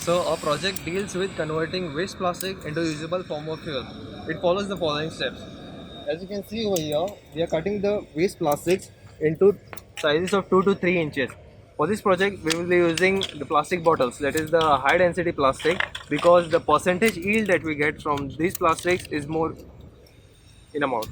So our project deals with converting waste plastic into usable form of fuel. It follows the following steps. As you can see over here, we are cutting the waste plastics into sizes of 2 to 3 inches. For this project, we will be using the plastic bottles, that is the high density plastic, because the percentage yield that we get from these plastics is more in amount.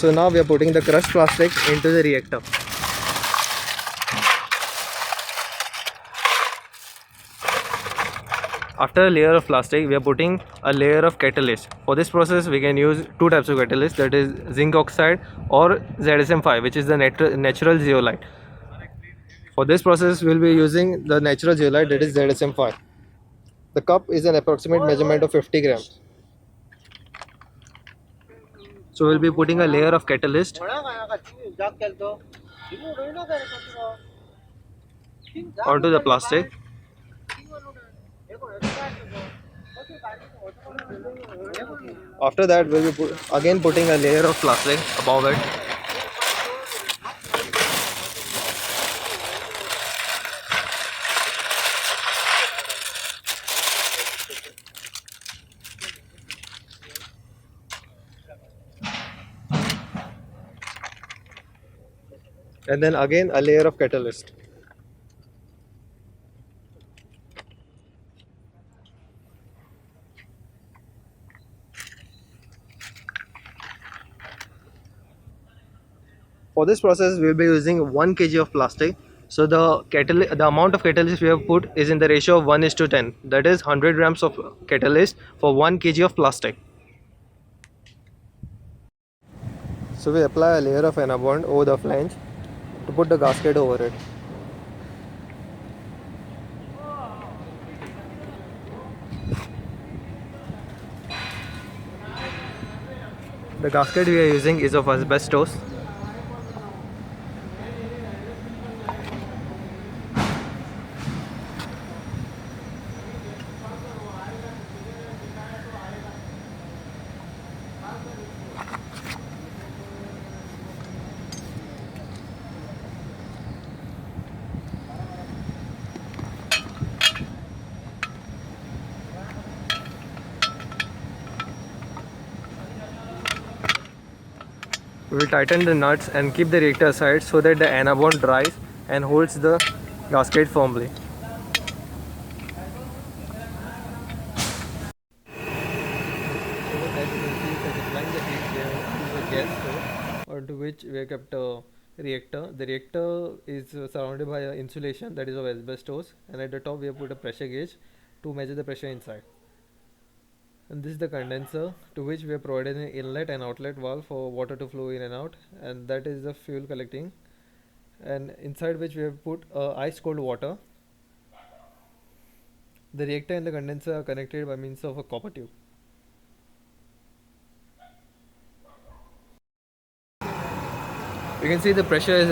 So now we are putting the crushed plastic into the reactor. After a layer of plastic, we are putting a layer of catalyst. For this process, we can use two types of catalyst, that is zinc oxide or ZSM5, which is the natural zeolite. For this process, we will be using the natural zeolite, that is ZSM5. The cup is an approximate measurement of 50 grams. So we will be putting a layer of catalyst onto the plastic. After that, we will be again putting a layer of plastic above it. And then again a layer of catalyst. For this process, we will be using 1 kg of plastic. So the amount of catalyst we have put is in the ratio of 1:10. That is 100 grams of catalyst for 1 kg of plastic. So we apply a layer of Anabond over the flange to put the gasket over it. The gasket we are using is of asbestos. We will tighten the nuts and keep the reactor aside so that the Anabond dries and holds the gasket firmly. Onto which we have kept a reactor. The reactor is surrounded by an insulation that is of asbestos, and at the top we have put a pressure gauge to measure the pressure inside. And this is the condenser to which we have provided an inlet and outlet valve for water to flow in and out, and that is the fuel collecting, and inside which we have put ice cold water. The reactor and the condenser are connected by means of a copper tube. You can see the pressure is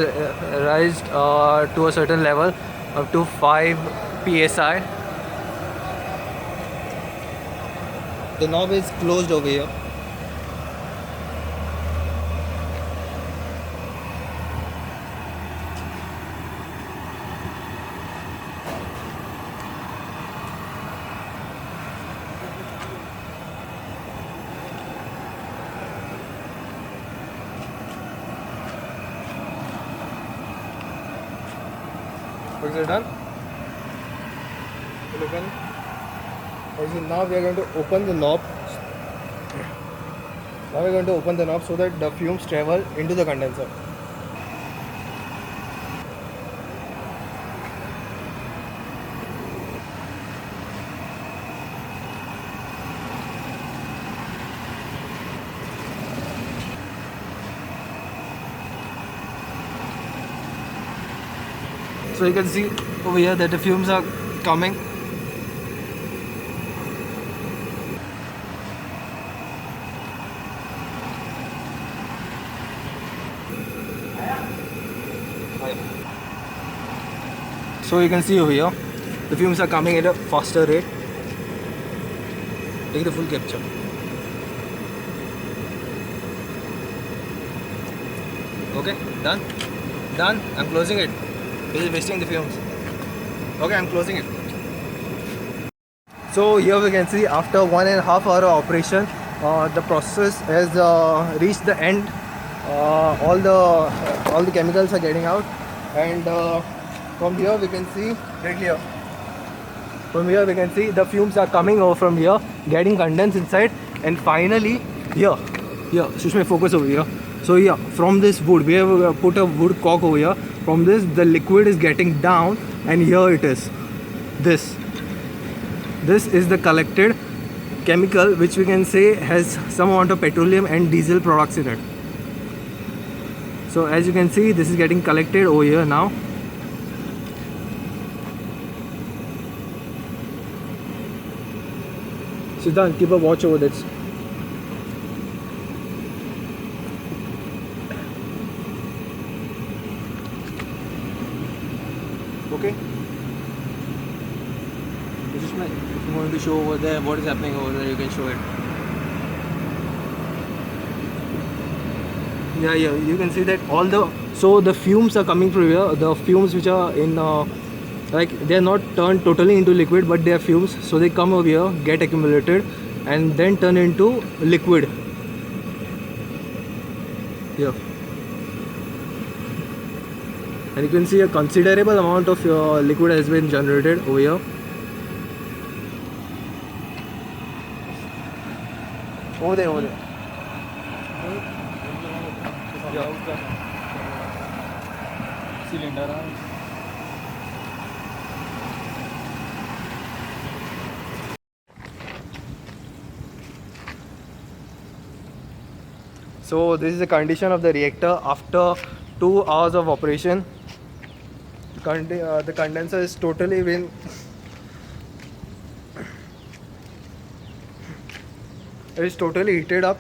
raised to a certain level up to 5 psi. The knob is closed over here. Okay, done. Now we are going to open the knob. Now we are going to open the knob so that the fumes travel into the condenser. So you can see over here that the fumes are coming. So you can see over here, the fumes are coming at a faster rate. Take the full capture. Okay, done. Done. I'm closing it. This is wasting the fumes. Okay, I'm closing it. So here we can see after 1.5 hour of operation, the process has reached the end. All the chemicals are getting out, and from here we can see right here. From here we can see the fumes are coming over from here, getting condensed inside, and finally here, Sushma, focus over here. So here, from this wood, we have put a wood cock over here. From this, the liquid is getting down, and here it is. This is the collected chemical, which we can say has some amount of petroleum and diesel products in it. So as you can see, this is getting collected over here now. Siddhant, keep a watch over this. Okay. If you want to show over there what is happening over there, you can show it. Yeah, you can see that the fumes are coming from here. The fumes which are in like they are not turned totally into liquid, but they are fumes. So they come over here, get accumulated, and then turn into liquid. Yeah. And you can see a considerable amount of liquid has been generated over here. Over there. Cylinder. So this is the condition of the reactor after 2 hours of operation. The condenser is totally been heated up.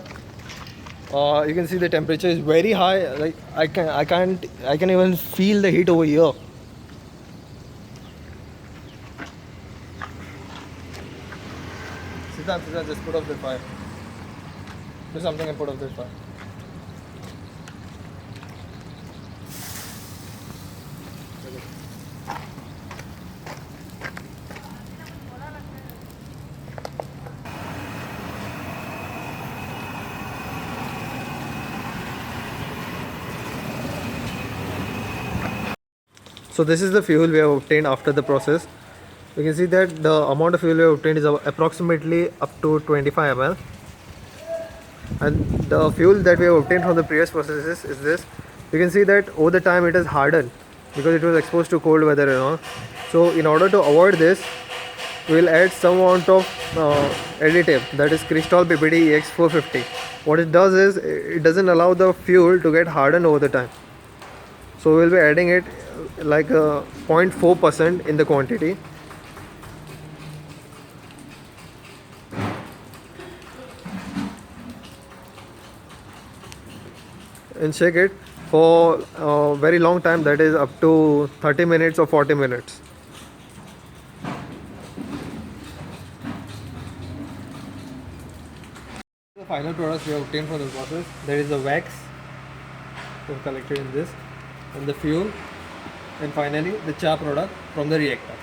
You can see the temperature is very high. Like I can even feel the heat over here. Siddhant, just put off the fire. Do something and put off the fire. So this is the fuel we have obtained after the process. You can see that the amount of fuel we have obtained is approximately up to 25 ml. And the fuel that we have obtained from the previous processes is this. You can see that over the time it has hardened because it was exposed to cold weather and all. So in order to avoid this, we will add some amount of additive, that is Crystol PPD EX450. What it does is it doesn't allow the fuel to get hardened over the time. So we will be adding it like 0.4% in the quantity. And shake it for a very long time, that is up to 30 minutes or 40 minutes. The final products we have obtained from the process, there is the wax we have collected in this, and the fuel, and finally the cha product from the reactor.